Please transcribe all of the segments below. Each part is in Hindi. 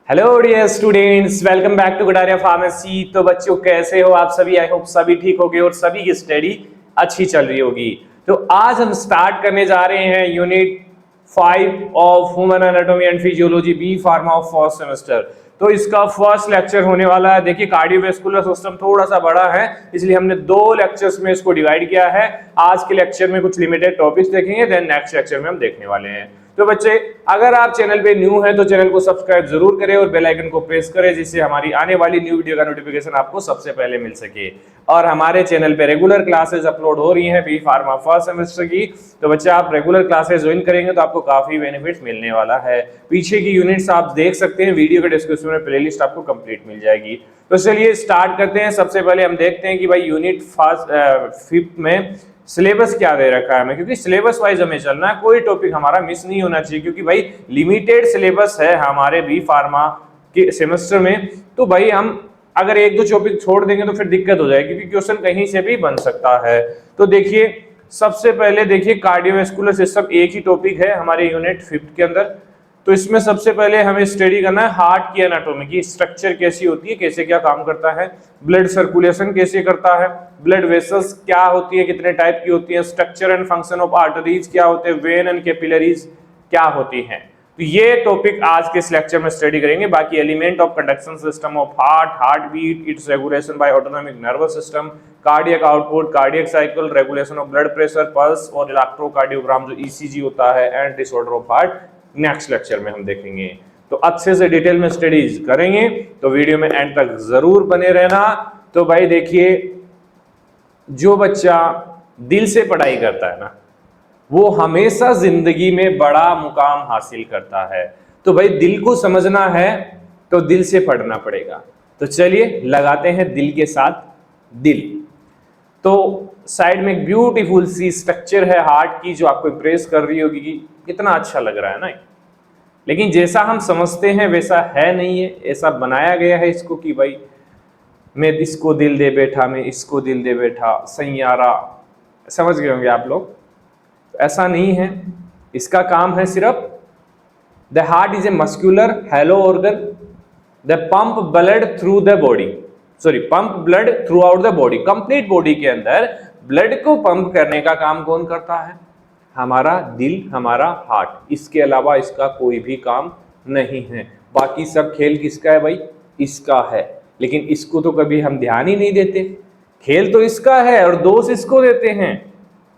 Hello dear students, welcome back to Kataria pharmacy. तो बच्चों कैसे हो आप सभी? आई होप सभी ठीक होगे और सभी की स्टडी अच्छी चल रही होगी। तो आज हम स्टार्ट करने जा रहे हैं unit 5 of human anatomy and physiology B pharma of first semester. तो इसका फर्स्ट लेक्चर होने वाला है। देखिए कार्डियोवैस्कुलर सिस्टम थोड़ा सा बड़ा है, इसलिए हमने 2 लेक्चर्स में इसको डिवाइड किया है। आज के लेक्चर में कुछ लिमिटेड टॉपिक्स देखेंगे, देन नेक्स्ट लेक्चर में हम देखने वाले हैं। तो बच्चे, अगर आप चैनल पे न्यू हैं तो चैनल को सब्सक्राइब जरूर करें और बेल आइकन को प्रेस करें, जिससे हमारी आने वाली न्यू वीडियो का नोटिफिकेशन आपको सबसे पहले मिल सके। और हमारे चैनल पे रेगुलर क्लासेस अपलोड हो रही हैं बी फार्मा फर्स्ट सेमेस्टर की। तो बच्चे, आप रेगुलर क्लासेस ज्वाइन करेंगे तो आपको काफी बेनिफिट्स मिलने वाला है। पीछे की यूनिट्स आप देख सकते हैं, वीडियो के डिस्क्रिप्शन में प्लेलिस्ट आपको कंप्लीट मिल जाएगी। तो चलिए स्टार्ट करते हैं। सबसे पहले हम देखते हैं कि भाई यूनिट 5 में सिलेबस क्या दे रखा है हमें, क्योंकि सिलेबस वाइज हमें चलना है, कोई टॉपिक हमारा मिस नहीं होना चाहिए, क्योंकि भाई लिमिटेड सिलेबस है हमारे बी फार्मा के सेमेस्टर में। तो भाई हम अगर 1-2 टॉपिक छोड़ देंगे तो फिर दिक्कत हो जाएगी, क्योंकि क्वेश्चन कहीं से भी बन सकता है। तो देखिए, सबसे पहले देखिए कार्डियोवैस्कुलर सिस्टम एक ही टॉपिक है हमारे यूनिट 5 के अंदर। तो इसमें सबसे पहले हमें स्टडी करना है हार्ट की एनाटॉमी की, स्ट्रक्चर कैसी होती है, कैसे क्या काम करता है, ब्लड सर्कुलेशन कैसे करता है, ब्लड वेसल्स क्या होती है, कितने टाइप की होती है, structure and function of arteries क्या होते हैं, वेन एंड कैपिलरीज क्या होती हैं। तो ये टॉपिक आज के इस लेक्चर में स्टडी करेंगे। बाकी element of conduction system of heart beat, its regulation by autonomic nervous system, cardiac output, cardiac cycle, regulation of blood pressure, pulse और इलेक्ट्रोकार्डियोग्राम जो ईसीजी होता है, and disorder of heart next lecture में हम देखेंगे। तो अच्छे से डिटेल में स्टडीज करेंगे, तो वीडियो में एंड तक जरूर बने रहना। तो भाई देखिए, जो बच्चा दिल से पढ़ाई करता है ना, वो हमेशा जिंदगी में बड़ा मुकाम हासिल करता है। तो भाई दिल को समझना है तो दिल से पढ़ना पड़ेगा। तो चलिए लगाते हैं दिल के साथ दिल। तो साइड में एक ब्यूटीफुल सी स्ट्रक्चर है हार्ट की, जो आपको इम्प्रेस कर रही होगी कि कितना अच्छा लग रहा है ना। लेकिन जैसा हम समझते हैं वैसा है नहीं है। ऐसा बनाया गया है इसको कि भाई मैं इसको दिल दे बैठा, मैं इसको दिल दे बैठा, सैयारा, समझ गए होंगे आप लोग। ऐसा नहीं है। इसका काम है सिर्फ, the heart is a muscular hello organ the pump blood through the body, pump blood throughout the body. Complete body के अंदर ब्लड को पंप करने का काम कौन करता है? हमारा दिल, हमारा हार्ट। इसके अलावा इसका कोई भी काम नहीं है। बाकी सब खेल किसका है भाई? इसका है। लेकिन इसको तो कभी हम ध्यान ही नहीं देते। खेल तो इसका है और दोष इसको देते हैं,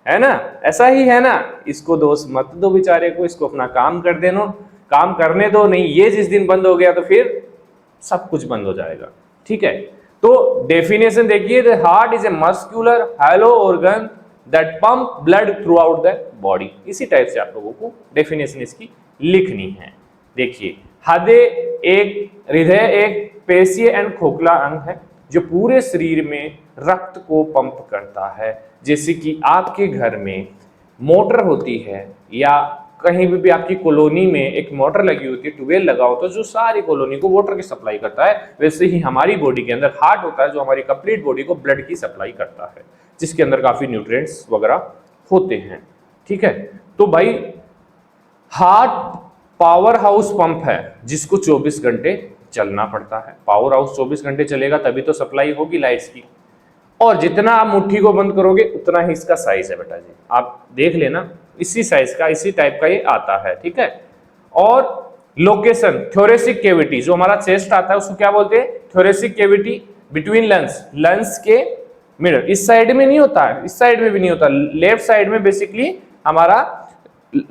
है ना? ऐसा ही है ना? इसको दोष मत दो बेचारे को, इसको अपना काम कर देना, काम करने दो। नहीं, ये जिस दिन बंद हो गया तो फिर सब कुछ बंद हो जाएगा। ठीक है? तो डेफिनेशन देखिए, the heart is a muscular hello organ that pump blood throughout the body. इसी टाइप से आप लोगों को डेफिनेशन इसकी लिखनी है। देखिए, हृदय एक पेशीय एंड खोखला अंग है जो पूरे शरीर में रक्त को पंप करता है। जैसे कि आपके घर में मोटर होती है, या कहीं भी आपकी कॉलोनी में एक मोटर लगी होती है, ट्यूबवेल लगा होता है जो सारी कॉलोनी को वाटर की सप्लाई करता है। वैसे ही हमारी बॉडी के अंदर हार्ट होता है जो हमारी कंप्लीट बॉडी को ब्लड की सप्लाई करता है, जिसके अंदर काफी न्यूट्रिएंट्स वगैरह होते हैं। ठीक है? तो भाई हार्ट पावर हाउस पंप है जिसको 24 घंटे चलना पड़ता है। पावर हाउस 24 घंटे चलेगा तभी तो सप्लाई होगी लाइट्स की। और जितना आप मुट्ठी को बंद करोगे उतना ही इसका साइज है बेटा जी। आप देख लेना, इसी साइज का, इसी टाइप का ये आता है। ठीक है? और लोकेशन थोरेसिक कैविटी, जो हमारा चेस्ट आता है उसको क्या बोलते हैं? थोरेसिक कैविटी बिटवीन लंग्स के मिडल। इस साइड में नहीं होता है, इस साइड में भी नहीं होता, लेफ्ट साइड में बेसिकली हमारा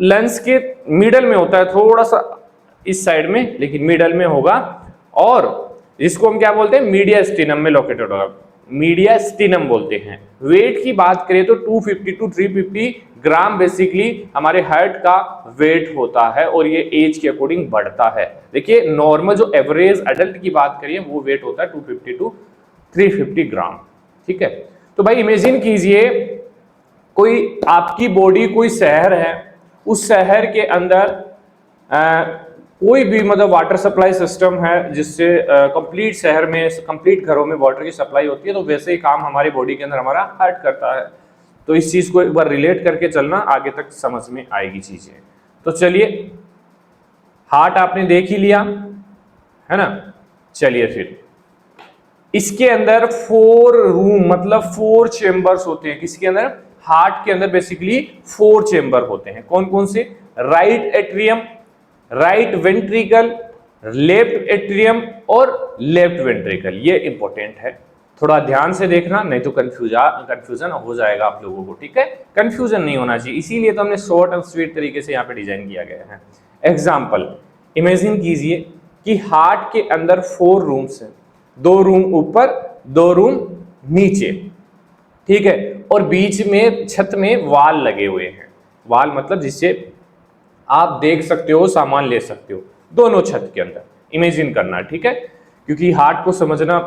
लंग्स के मिडल में होता है, थोड़ा सा इस साइड में, लेकिन मिडल में होगा। और इसको हम क्या बोलते हैं? मीडियास्टिनम में लोकेटेड होगा, मीडियास्टिनम बोलते हैं। वेट की बात करें तो 250 to 350 ग्राम बेसिकली हमारे हार्ट का वेट होता है, और ये एज के अकॉर्डिंग बढ़ता है। देखिए, नॉर्मल जो एवरेज अडल्ट की बात करिए वो वेट होता है 250 to 350 ग्राम। ठीक है? तो भाई इमेजिन कीजिए, कोई आपकी बॉडी कोई शहर है, उस शहर के अंदर कोई भी मतलब वाटर सप्लाई सिस्टम है जिससे कंप्लीट शहर में, कंप्लीट घरों में वाटर की सप्लाई होती है। तो वैसे ही काम हमारी बॉडी के अंदर हमारा हार्ट करता है। तो इस चीज को एक बार रिलेट करके चलना, आगे तक समझ में आएगी चीजें। तो चलिए, हार्ट आपने देख ही लिया। है ना। चलिए फिर इसके अंदर 4 रूम मतलब 4 चेंबर्स होते हैं। किसके अंदर? हार्ट के अंदर बेसिकली 4 चेंबर होते हैं। कौन कौन से? Right atrium, right ventricle, left atrium और लेफ्ट वेंट्रिकल। ये इंपॉर्टेंट है, थोड़ा ध्यान से देखना, नहीं तो कंफ्यूजन हो जाएगा आप लोगों को। ठीक है, कंफ्यूजन नहीं होना चाहिए, इसीलिए तो हमने शॉर्ट एंड स्वीट तरीके से यहाँ पे डिजाइन किया गया है। एग्जाम्पल इमेजिन कीजिए कि हार्ट के अंदर 4 रूम्स हैं, 2 रूम ऊपर, 2 रूम नीचे, ठीक है, और बीच में छत में वाल लगे हुए हैं। वाल मतलब जिससे आप देख सकते हो, सामान ले सकते हो, दोनों छत के अंदर इमेजिन करना। ठीक है, क्योंकि हार्ट को समझना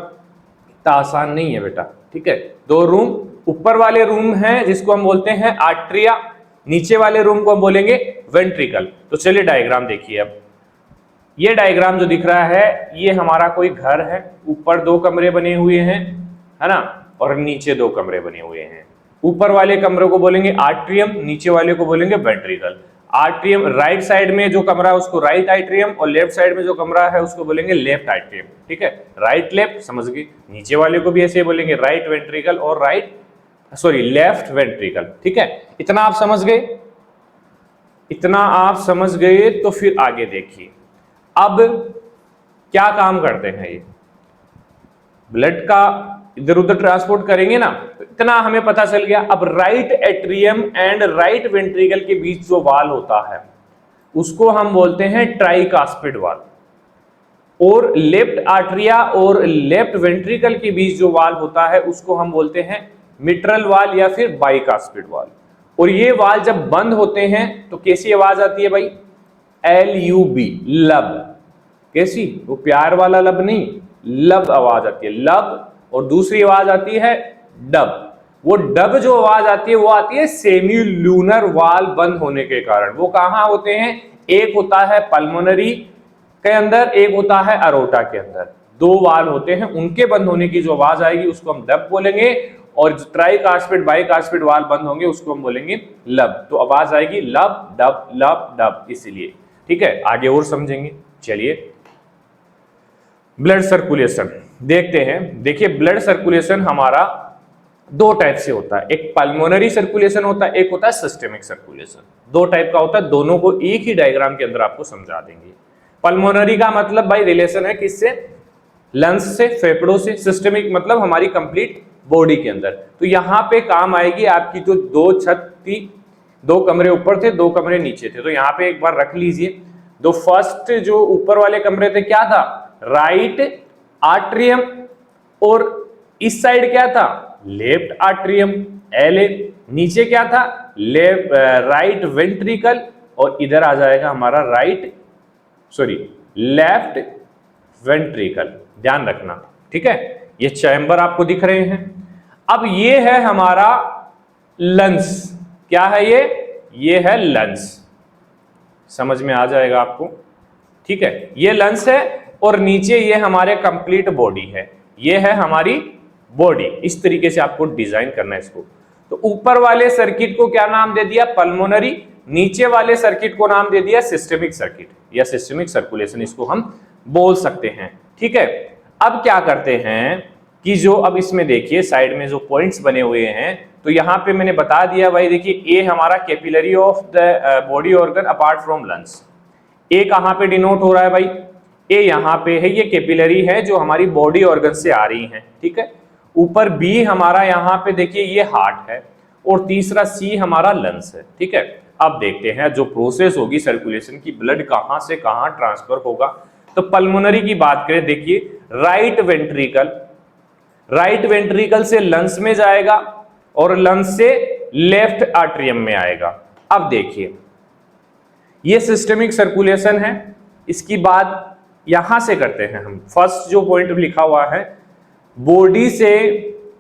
इतना आसान नहीं है बेटा। ठीक है, 2 रूम, ऊपर वाले रूम हैं जिसको हम बोलते हैं आर्टरिया, नीचे वाले रूम को हम बोलेंगे वेंट्रिकल। तो चलिए डायग्राम देखिए। अब ये डायग्राम जो दिख रहा है ये हमारा कोई घर है, ऊपर 2 कमरे बने हुए हैं, है ना, और नीचे 2 कमरे बने हुए हैं। ऊपर वाले कमरे को बोलेंगे आर्ट्रियम, नीचे वाले को बोलेंगे वेंट्रिकल। आर्ट्रियम राइट साइड में जो कमरा है उसको राइट आर्ट्रियम, और लेफ्ट साइड में जो कमरा है उसको बोलेंगे लेफ्ट आर्ट्रियम। ठीक है, राइट लेफ्ट समझ गए। नीचे वाले को भी ऐसे बोलेंगे राइट वेंट्रिकल और लेफ्ट वेंट्रिकल। ठीक है, इतना आप समझ गए? इतना आप समझ गए तो फिर आगे देखिए। अब क्या काम करते हैं ये? ब्लड का इधर उधर ट्रांसपोर्ट करेंगे ना, तो इतना हमें पता चल गया। अब right atrium and right ventricle के बीच जो वाल होता है उसको हम बोलते हैं ट्राइकास्पिड वाल, और लेफ्ट आर्टरिया और लेफ्ट वेंट्रिकल के बीच जो वाल होता है उसको हम बोलते हैं मिट्रल वाल या फिर बाइकास्पिड वाल। और ये वाल जब बंद होते हैं तो कैसी आवाज आती है भाई? LUB, लब। कैसी? वो प्यार वाला लब नहीं, लब आवाज आती है, लब। और दूसरी आवाज आती है डब। वो डब जो आवाज आती है वो आती है सेमी लूनर वाल बंद होने के कारण। वो कहां होते हैं? एक होता है पल्मोनरी के अंदर, एक होता है अरोटा के अंदर। 2 वाल होते हैं, उनके बंद होने की जो आवाज आएगी उसको हम डब बोलेंगे, और जो ट्राइकास्पिड बाइकास्पिड वाल बंद होंगे उसको हम बोलेंगे लब। तो आवाज आएगी लब डब लब डब, इसीलिए। ठीक है, आगे और समझेंगे। चलिए ब्लड सर्कुलेशन देखते हैं। देखिए ब्लड सर्कुलेशन हमारा 2 टाइप से होता है, एक पल्मोनरी सर्कुलेशन होता है, एक होता है सिस्टेमिक सर्कुलेशन। 2 टाइप का होता है, दोनों को एक ही डायग्राम के अंदर आपको समझा देंगे। पल्मोनरी का मतलब भाई रिलेशन है किससे? लंग्स से, फेफड़ों से। सिस्टेमिक मतलब हमारी कंप्लीट बॉडी के अंदर। तो यहां पे काम आएगी आपकी जो 2 छत थी, 2 कमरे ऊपर थे, 2 कमरे नीचे थे। तो यहाँ पे एक बार रख लीजिए। दो फर्स्ट जो ऊपर वाले कमरे थे क्या था? राइट आर्ट्रियम, और इस साइड क्या था? Left atrium, LA। नीचे क्या था? राइट वेंट्रिकल, और इधर आ जाएगा हमारा लेफ्ट वेंट्रिकल। ध्यान रखना, ठीक है। ये चैम्बर आपको दिख रहे हैं। अब ये है हमारा लंग्स। क्या है ये है लंग्स। समझ में आ जाएगा आपको, ठीक है। ये लंग्स है, और नीचे ये हमारे कंप्लीट बॉडी है। ये है हमारी बॉडी। इस तरीके से आपको डिजाइन करना है इसको। तो ऊपर वाले सर्किट को क्या नाम दे दिया? पल्मोनरी। नीचे वाले सर्किट को नाम दे दिया सिस्टेमिक सर्किट या सिस्टेमिक सर्कुलेशन, इसको हम बोल सकते हैं, ठीक है। अब क्या करते हैं कि जो अब इसमें देखिए साइड में जो पॉइंट्स बने हुए हैं, तो यहां पे मैंने बता दिया भाई। देखिए ए हमारा capillary of the body organ apart from lungs. ए कहां पे डिनोट हो रहा है भाई? ए यहां पे है, ये कैपिलरी है जो हमारी बॉडी ऑर्गन से आ रही है, ठीक है। ऊपर बी हमारा यहां पे देखिए ये हार्ट है, और तीसरा सी हमारा लंग्स है, ठीक है। अब देखते हैं जो प्रोसेस होगी सर्कुलेशन की, ब्लड कहां से कहां ट्रांसफर होगा। तो पल्मोनरी की बात करें, देखिए राइट वेंट्रिकल से लंग्स में जाएगा, और लंग्स से लेफ्ट आर्ट्रियम में आएगा। अब देखिए ये सिस्टेमिक सर्कुलेशन है। इसकी बात यहां से करते हैं हम। फर्स्ट जो पॉइंट लिखा हुआ है, बॉडी से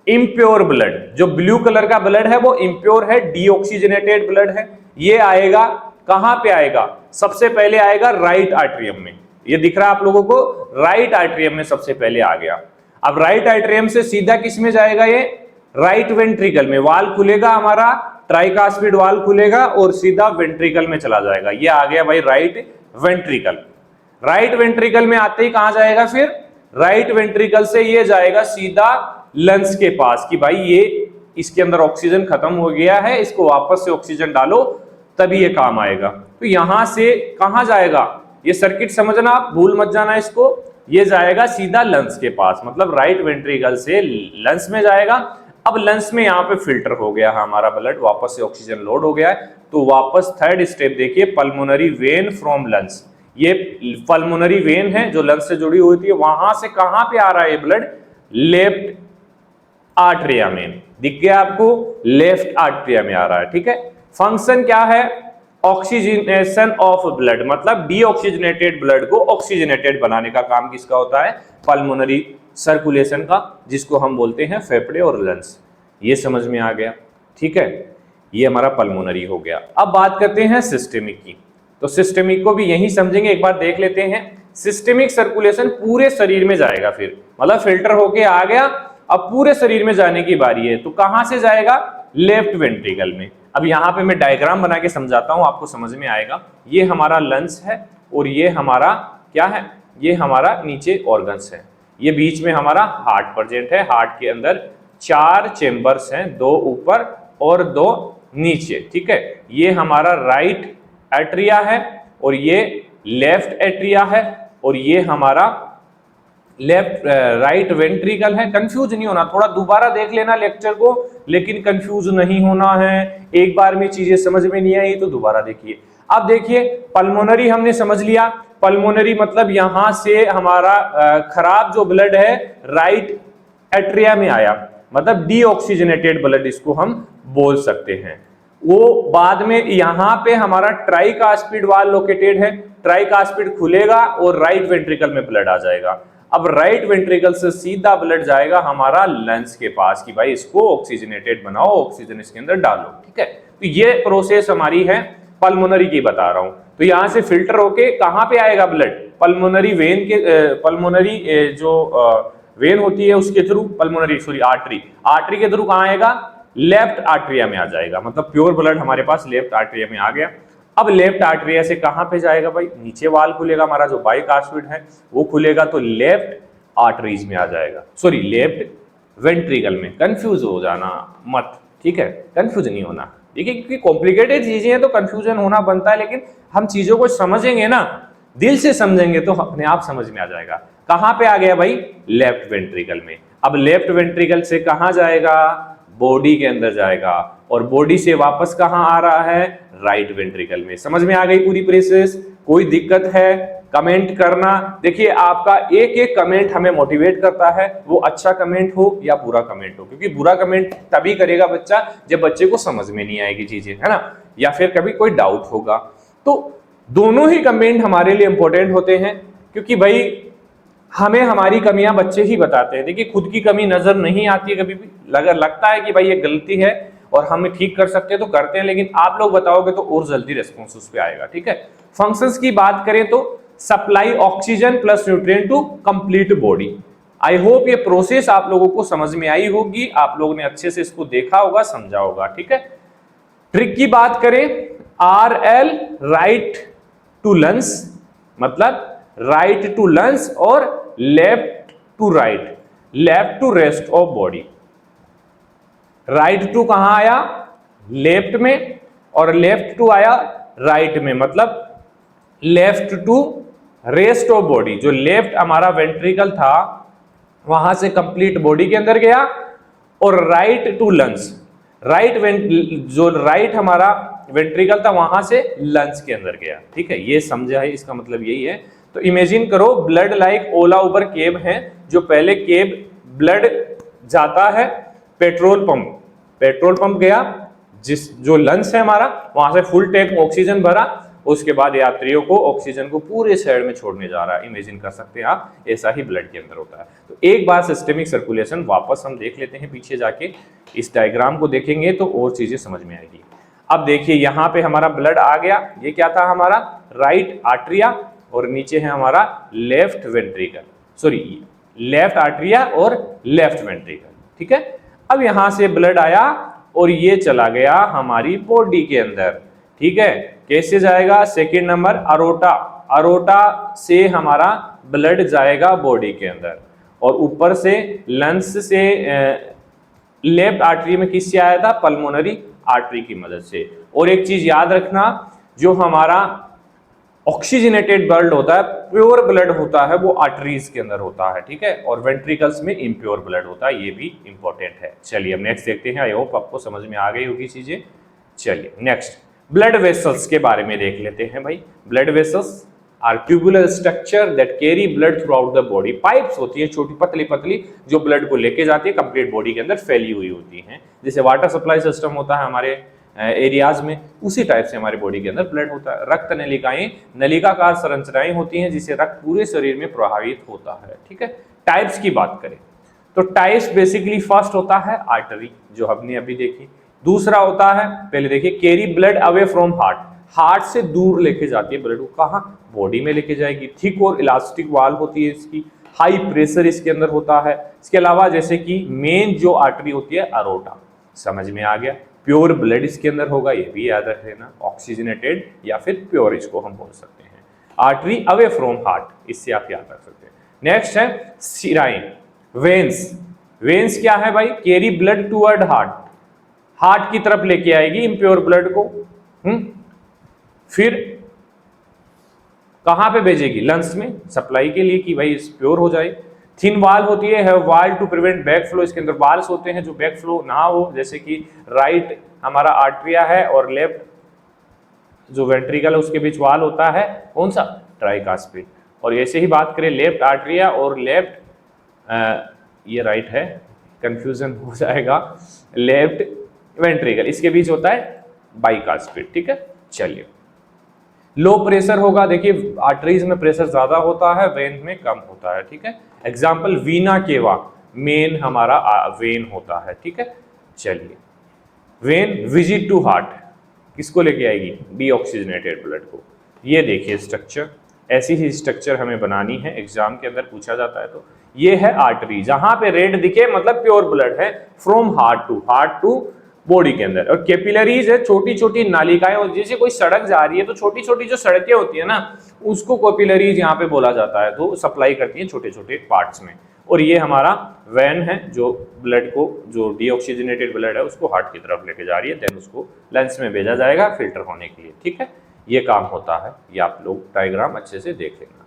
इम्प्योर ब्लड, जो ब्लू कलर का ब्लड है वो इम्प्योर है, डीऑक्सीजनेटेड ब्लड है। ये आएगा कहां पे आएगा? सबसे पहले आएगा राइट आर्ट्रियम में। ये दिख रहा है आप लोगों को, राइट आर्ट्रियम में सबसे पहले आ गया। अब राइट आर्ट्रियम से सीधा किस में जाएगा? ये राइट वेंट्रिकल में। वाल खुलेगा हमारा, ट्राइकास्पिड वाल खुलेगा, और सीधा वेंट्रिकल में चला जाएगा। ये आ गया भाई राइट वेंट्रिकल। राइट वेंट्रिकल में आते ही कहां जाएगा फिर, राइट वेंट्रिकल से ये जाएगा सीधा लंग्स के पास कि भाई ये इसके अंदर ऑक्सीजन खत्म हो गया है, इसको वापस से ऑक्सीजन डालो तभी ये काम आएगा। तो यहां से कहां जाएगा, ये सर्किट समझना, आप भूल मत जाना इसको। ये जाएगा सीधा लंग्स के पास, मतलब राइट वेंट्रिकल से लंग्स में जाएगा। अब लंग्स में यहाँ पे फिल्टर हो गया हमारा ब्लड, वापस से ऑक्सीजन लोड हो गया है। तो वापस थर्ड स्टेप देखिए, पल्मोनरी वेन फ्रॉम लंग्स। ये पल्मोनरी वेन है जो लंग्स से जुड़ी हुई थी, वहां से कहां पे आ रहा है ब्लड, लेफ्ट आर्टरिया में। दिख गया आपको, लेफ्ट आर्टरिया में आ रहा है। ठीक है, फंक्शन क्या है, ऑक्सीजनेशन ऑफ ब्लड, मतलब डीऑक्सीजनेटेड ब्लड को ऑक्सीजनेटेड बनाने का काम किसका होता है, पल्मोनरी सर्कुलेशन का, जिसको हम बोलते हैं फेफड़े और लंग्स। ये समझ में आ गया। ठीक है, ये हमारा पल्मोनरी हो गया। अब बात करते हैं सिस्टेमिक की। तो सिस्टेमिक को भी यही समझेंगे, एक बार देख लेते हैं। सिस्टेमिक सर्कुलेशन पूरे शरीर में जाएगा, फिर मतलब फिल्टर होके आ गया, अब पूरे शरीर में जाने की बारी है। तो कहां से जाएगा, लेफ्ट वेंट्रिकल में। अब यहाँ पे मैं डायग्राम बना के समझाता हूं, आपको समझ में आएगा। ये हमारा लंग्स है और ये हमारा क्या है, ये हमारा नीचे ऑर्गन्स है। ये बीच में हमारा हार्ट प्रेजेंट है। हार्ट के अंदर 4 चेंबर्स हैं, 2 ऊपर और 2 नीचे। ठीक है, ये हमारा राइट एट्रिया है और ये लेफ्ट एट्रिया है और ये हमारा लेफ्ट राइट वेंट्रिकल है। कंफ्यूज नहीं होना, थोड़ा दोबारा देख लेना लेक्चर को, लेकिन कंफ्यूज नहीं होना है। एक बार में चीजें समझ में नहीं आई तो दोबारा देखिए। अब देखिए, पल्मोनरी हमने समझ लिया। पल्मोनरी मतलब यहां से हमारा खराब जो ब्लड है राइट एट्रिया में आया, मतलब डीऑक्सीजनेटेड ब्लड इसको हम बोल सकते हैं। वो बाद में यहां पे हमारा ट्राइकास्पिड वाल्व लोकेटेड है, ट्राइकास्पिड खुलेगा और राइट वेंट्रिकल में ब्लड आ जाएगा। अब राइट वेंट्रिकल से सीधा ब्लड जाएगा हमारा लंग्स के पास कि भाई इसको ऑक्सीजनेटेड बनाओ, ऑक्सीजन इसके अंदर डालो। ठीक है, तो ये प्रोसेस हमारी है, पल्मोनरी की बता रहा हूं। तो यहां से फिल्टर होके कहां पे आएगा ब्लड, पल्मोनरी वेन के पल्मोनरी जो वेन होती है उसके थ्रू, पल्मोनरी सॉरी आर्टरी के थ्रू कहां आएगा, लेफ्ट आर्टरिया में आ जाएगा। मतलब प्योर ब्लड हमारे पास लेफ्ट आर्टरिया में आ गया। अब लेफ्ट आर्टरिया से कहां पे जाएगा भाई, नीचे वाल खुलेगा हमारा जो बाइकास्पिड है वो खुलेगा, तो लेफ्ट आर्टरीज में आ जाएगा, सॉरी लेफ्ट वेंट्रिकल में। कंफ्यूज हो जाना मत, ठीक है, कंफ्यूज नहीं होना। देखिए, क्योंकि कॉम्प्लिकेटेड चीजें हैं तो कंफ्यूजन होना बनता है, लेकिन हम चीजों को समझेंगे ना, दिल से समझेंगे तो अपने आप समझ में आ जाएगा। कहां पे आ गया भाई, लेफ्ट वेंट्रिकल में। अब लेफ्ट वेंट्रिकल से कहां जाएगा, बॉडी के अंदर जाएगा, और बॉडी से वापस कहां आ रहा है, राइट वेंट्रिकल में। समझ में आ गई पूरी प्रोसेस? कोई दिक्कत है कमेंट करना। देखिए, आपका एक एक कमेंट हमें मोटिवेट करता है, वो अच्छा कमेंट हो या बुरा कमेंट हो, क्योंकि बुरा कमेंट तभी करेगा बच्चा जब बच्चे को समझ में नहीं आएगी चीजें, है ना, या फिर कभी कोई डाउट होगा। तो दोनों ही कमेंट हमारे लिए इंपॉर्टेंट होते हैं, क्योंकि भाई हमें हमारी कमियां बच्चे ही बताते हैं। देखिए, खुद की कमी नजर नहीं आती है कभी भी, लगता है कि भाई ये गलती है और हम ठीक कर सकते हैं तो करते हैं, लेकिन आप लोग बताओगे तो और जल्दी रिस्पॉन्स उस पे आएगा। ठीक है, फंक्शंस की बात करें तो supply oxygen plus nutrient to complete body. I hope ये प्रोसेस आप लोगों को समझ में आई होगी, आप लोगों ने अच्छे से इसको देखा होगा, समझा होगा। ठीक है, ट्रिक की बात करें, RL राइट टू लंग्स, मतलब राइट टू लंग्स, और left to right, left to rest of body. Right to कहां आया, लेफ्ट में, और लेफ्ट टू आया राइट में, मतलब left to rest of body. जो लेफ्ट हमारा वेंट्रिकल था वहां से कंप्लीट बॉडी के अंदर गया, और राइट टू लंग्स, जो राइट हमारा वेंट्रिकल था वहां से लंग्स के अंदर गया। ठीक है, ये समझा है, इसका मतलब यही है। तो इमेजिन करो ब्लड लाइक ओला उबर केब है, जो पहले केब ब्लड जाता है पेट्रोल पंप गया, जो लंग्स है हमारा, वहां से फुल टैंक ऑक्सीजन भरा, उसके बाद यात्रियों को ऑक्सीजन को पूरे शरीर में छोड़ने जा रहा है। इमेजिन कर सकते हैं आप, ऐसा ही ब्लड के अंदर होता है। तो एक बार सिस्टेमिक सर्कुलेशन वापस हम देख लेते हैं, पीछे जाके इस डायग्राम को देखेंगे तो और चीजें समझ में आएगी। अब देखिए, यहाँ पे हमारा ब्लड आ गया, ये क्या था हमारा राइट आर्टरिया, और नीचे है हमारा लेफ्ट वेंट्रिकल, सॉरी लेफ्ट आर्टरिया और लेफ्ट वेंट्रिकल। ठीक है, अब यहां से ब्लड आया और ये चला गया हमारी बॉडी के अंदर। ठीक है, कैसे जाएगा, सेकंड नंबर अरोटा, अरोटा से हमारा ब्लड जाएगा बॉडी के अंदर, और ऊपर से लंग्स से लेफ्ट आर्टरी में किससे आया था, पल्मोनरी आर्टरी की मदद से। और एक चीज याद रखना, जो हमारा ऑक्सीजनेटेड ब्लड होता है, प्योर ब्लड होता है, वो आर्टरीज के अंदर होता है, ठीक है, और वेंट्रिकल्स में इम्प्योर ब्लड होता है, ये भी इंपॉर्टेंट है। चलिए अब नेक्स्ट देखते हैं, आई होप आपको समझ में आ गई होगी चीजें। चलिए नेक्स्ट ब्लड वेसल्स के बारे में देख लेते हैं भाई। Blood vessels are tubular structure that carry blood throughout the body. Pipes होती है छोटी पतली पतली, जो ब्लड को लेके जाती है, कंप्लीट बॉडी के अंदर फैली हुई होती हैं, जैसे वाटर सप्लाई सिस्टम होता है हमारे एरियाज में, उसी टाइप से हमारी बॉडी के अंदर ब्लड होता है। रक्त नलिकाएं नलिकाकार संरचनाएं होती हैं, जिससे रक्त पूरे शरीर में प्रभावित होता है, ठीक है। टाइप्स की बात करें तो टाइप्स बेसिकली फर्स्ट होता है आर्टरी, जो हमने अभी देखी। दूसरा होता है, पहले देखिए, carry blood away from heart, heart से दूर लेके जाती है ब्लड को, कहां, बॉडी में लेके जाएगी। थिक और इलास्टिक वाल होती है इसकी, हाई प्रेशर इसके अंदर होता है। इसके अलावा जैसे कि मेन जो आर्टरी होती है अरोटा, समझ में आ गया। प्योर ब्लड इसके अंदर होगा, ये भी याद रख लेना, ऑक्सीजनेटेड या फिर प्योर इसको हम बोल सकते हैं। आर्टरी अवे फ्रॉम हार्ट, इससे आप याद रख सकते हैं। नेक्स्ट है सिराइन, वेन्स। वेन्स क्या है भाई, carry blood toward heart, heart की तरफ लेके आएगी इम्प्योर ब्लड को। फिर कहां पे भेजेगी, लंग्स में सप्लाई के लिए कि भाई प्योर हो जाए। थिन वाल होती है वाल टू प्रिवेंट बैक फ्लो, इसके अंदर वाल्स होते हैं जो बैक फ्लो ना हो, जैसे कि राइट हमारा आर्टरिया है और लेफ्ट जो वेंट्रिकल है उसके बीच वाल होता है, कौन सा, ट्राइकास्पिड। और ऐसे ही बात करें लेफ्ट आर्टरिया और लेफ्ट, ये राइट है, कंफ्यूजन हो जाएगा, लेफ्ट वेंट्रिकल, इसके बीच होता है बाइकास्पिड, ठीक है। चलिए लो प्रेशर होगा, देखिए आर्टरीज में प्रेशर ज्यादा होता है, वेन में कम होता है, ठीक है। एग्जाम्पल वीना केवा, मेन हमारा वेन होता है, ठीक है। चलिए वेन विजिट टू हार्ट, किसको लेके आएगी, डीऑक्सीजनेटेड ब्लड को। ये देखिए स्ट्रक्चर, ऐसी ही स्ट्रक्चर हमें बनानी है, एग्जाम के अंदर पूछा जाता है। तो ये है आर्टरी, जहां पे रेड दिखे मतलब प्योर ब्लड है, फ्रॉम हार्ट टू बॉडी के अंदर। और कैपिलरीज है, छोटी छोटी नालिकाएं, और जैसे कोई सड़क जा रही है तो छोटी छोटी जो सड़कें होती है ना, उसको कैपिलरीज यहाँ पे बोला जाता है, तो सप्लाई करती है छोटे छोटे पार्ट्स में। और ये हमारा वैन है जो ब्लड को, जो डीऑक्सीजनेटेड ब्लड है उसको हार्ट की तरफ लेके जा रही है, देन उसको लंग्स में भेजा जाएगा फिल्टर होने के लिए, ठीक है। ये काम होता है, ये आप लोग डायग्राम अच्छे से देख लेना।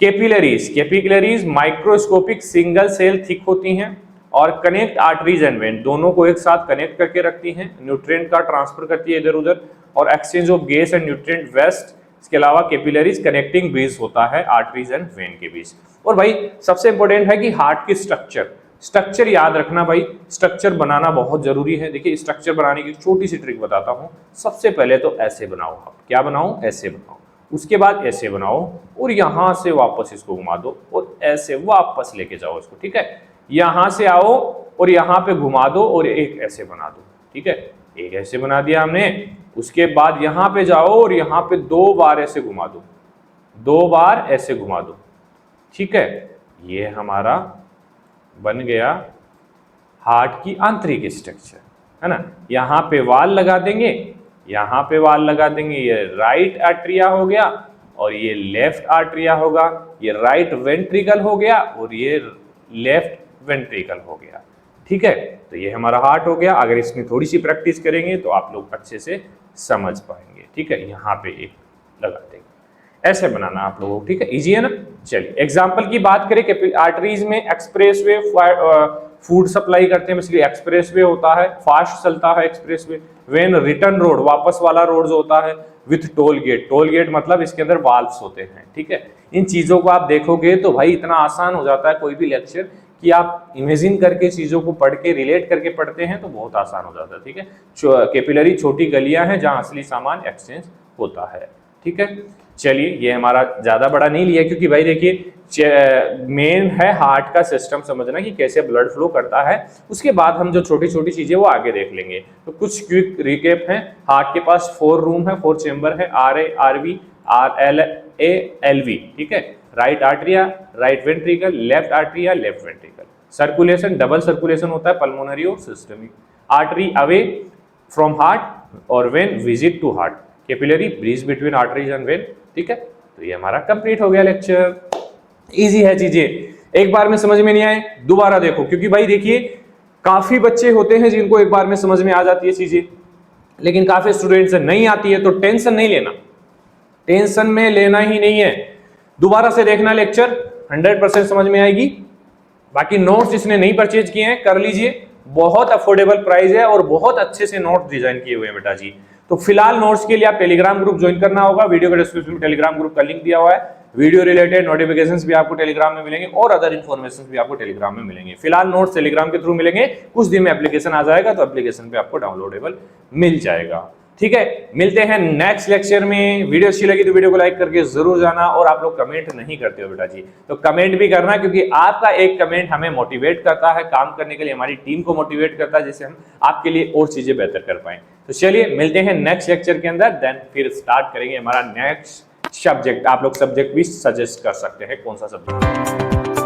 Capillaries microscopic single cell thick होती हैं और कनेक्ट आर्टरीज एंड वेन, दोनों को एक साथ कनेक्ट करके रखती हैं, न्यूट्रिएंट का ट्रांसफर करती है इधर उधर, और exchange of gas and nutrient waste. इसके अलावा कैपिलरीज कनेक्टिंग ब्रिज होता है आर्टरीज एंड वेन के बीच। और भाई सबसे इंपॉर्टेंट है कि हार्ट की स्ट्रक्चर याद रखना भाई, स्ट्रक्चर बनाना बहुत जरूरी है। देखिए स्ट्रक्चर बनाने की छोटी सी ट्रिक बताता हूँ। सबसे पहले तो ऐसे बनाओ, आप क्या बनाओ, ऐसे बनाओ, उसके बाद ऐसे बनाओ और यहां से वापस इसको घुमा दो और ऐसे वापस लेके जाओ इसको, ठीक है। यहां से आओ और यहां पे घुमा दो और एक ऐसे बना दो, ठीक है, एक ऐसे बना दिया हमने। उसके बाद यहां पे जाओ और यहां पे 2 बार ऐसे घुमा दो, 2 बार ऐसे घुमा दो, ठीक है। ये हमारा बन गया हार्ट की आंतरिक स्ट्रक्चर, है ना। यहां पे वाल लगा देंगे, यहां पे वाल लगा देंगे, ये राइट आर्टरिया हो गया और ये लेफ्ट आर्टरिया होगा, ये राइट वेंट्रिकल हो गया और ये लेफ्ट वेंट्रिकल हो गया, ठीक है। तो ये हमारा हार्ट हो गया। अगर इसमें थोड़ी सी प्रैक्टिस करेंगे तो आप लोग अच्छे से समझ पाएंगे, ठीक है। यहाँ पे एक लगा देंगे, ऐसे बनाना आप लोगों को, ठीक है, इजी है ना। चलिए एग्जाम्पल की बात करें कि आर्टरीज में एक्सप्रेसवे फूड सप्लाई करते हैं, इसलिए एक्सप्रेसवे होता है, फास्ट चलता है एक्सप्रेसवे। वेन रिटर्न रोड, वापस वाला रोड जो होता है, विथ टोल गेट मतलब इसके अंदर वाल्व्स होते हैं, ठीक है। इन चीजों को आप देखोगे तो भाई इतना आसान हो जाता है कोई भी लेक्चर कि आप इमेजिन करके चीजों को पढ़ के रिलेट करके पढ़ते हैं तो बहुत आसान हो जाता है, ठीक है। कैपिलरी छोटी गलियां हैं जहां असली सामान एक्सचेंज होता है, ठीक है। चलिए ये हमारा ज्यादा बड़ा नहीं लिया क्योंकि भाई देखिए मेन है हार्ट का सिस्टम समझना कि कैसे ब्लड फ्लो करता है। उसके बाद हम जो छोटी छोटी चीजें वो आगे देख लेंगे। तो कुछ क्विक रिकेप है। हार्ट के पास 4 रूम है, 4 चेंबर है, RA, RV, RLA, LV, ठीक है। Right atria, right ventricle, left atria, left ventricle. Circulation double circulation होता है, पल्मोनरी और systemic. Artery away from heart और vein visit to heart. Capillary bridge between arteries and vein, ठीक है। तो ये हमारा कंप्लीट हो गया लेक्चर। इजी है चीजें, एक बार में समझ में नहीं आए दोबारा देखो, क्योंकि भाई देखिए काफी बच्चे होते हैं जिनको एक बार में समझ में आ जाती है चीजें, लेकिन काफी स्टूडेंट्स से नहीं आती है, तो टेंशन नहीं लेना, टेंशन में लेना ही नहीं है। दोबारा से देखना लेक्चर, 100% समझ में आएगी। बाकी नोट्स जिसने नहीं परचेज किए हैं कर लीजिए, बहुत अफोर्डेबल प्राइस है और बहुत अच्छे से नोट्स डिजाइन किए हुए हैं बेटा जी। तो फिलहाल नोट्स के लिए आप टेलीग्राम ग्रुप ज्वाइन करना होगा, वीडियो के डिस्क्रिप्शन में टेलीग्राम ग्रुप का लिंक दिया हुआ है। वीडियो रिलेटेड नोटिफिकेशंस भी आपको टेलीग्राम में मिलेंगे और अदर इन्फॉर्मेशन भी आपको टेलीग्राम में मिलेंगे। फिलहाल नोट्स टेलीग्राम के थ्रू मिलेंगे, कुछ दिन में एप्लीकेशन आ जाएगा तो एप्लीकेशन पे आपको डाउनलोडेबल मिल जाएगा। ठीक है, मिलते हैं नेक्स्ट लेक्चर में। वीडियो अच्छी लगी तो वीडियो को लाइक करके जरूर जाना, और आप लोग कमेंट नहीं करते हो बेटा जी, तो कमेंट भी करना, क्योंकि आपका एक कमेंट हमें मोटिवेट करता है काम करने के लिए, हमारी टीम को मोटिवेट करता है, जिससे हम आपके लिए और चीजें बेहतर कर पाए। तो चलिए मिलते हैं नेक्स्ट लेक्चर के अंदर, देन फिर स्टार्ट करेंगे हमारा नेक्स्ट सब्जेक्ट। आप लोग सब्जेक्ट भी सजेस्ट कर सकते हैं कौन सा सब्जेक्ट।